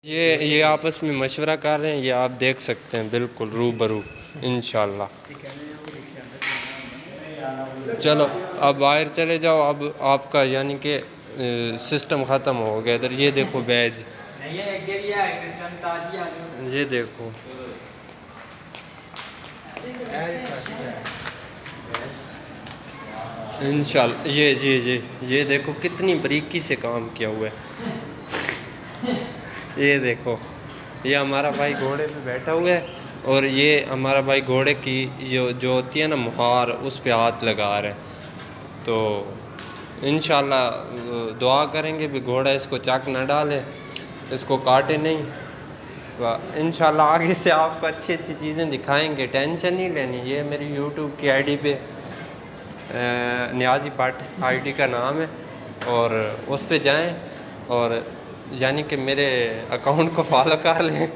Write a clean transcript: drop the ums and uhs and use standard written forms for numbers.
یہ آپس میں مشورہ کر رہے ہیں، یہ آپ دیکھ سکتے ہیں بالکل روبرو انشاءاللہ۔ چلو اب باہر چلے جاؤ، اب آپ کا یعنی کہ سسٹم ختم ہو گیا ادھر۔ یہ دیکھو بیج، یہ دیکھو انشاءاللہ۔ یہ دیکھو کتنی باریکی سے کام کیا ہوا ہے۔ یہ دیکھو، یہ ہمارا بھائی گھوڑے پہ بیٹھا ہوا ہے، اور یہ ہمارا بھائی گھوڑے کی جو ہوتی ہے نا مہار، اس پہ ہاتھ لگا رہا ہے۔ تو انشاءاللہ دعا کریں گے بھی گھوڑا اس کو چاک نہ ڈالے، اس کو کاٹے نہیں۔ انشاءاللہ آگے سے آپ کو اچھی اچھی چیزیں دکھائیں گے، ٹینشن نہیں لینی۔ یہ میری یوٹیوب کی آئی ڈی پہ نیازی بٹ آئی ڈی کا نام ہے، اور اس پہ جائیں اور یعنی کہ میرے اکاؤنٹ کو فالو کر لیں۔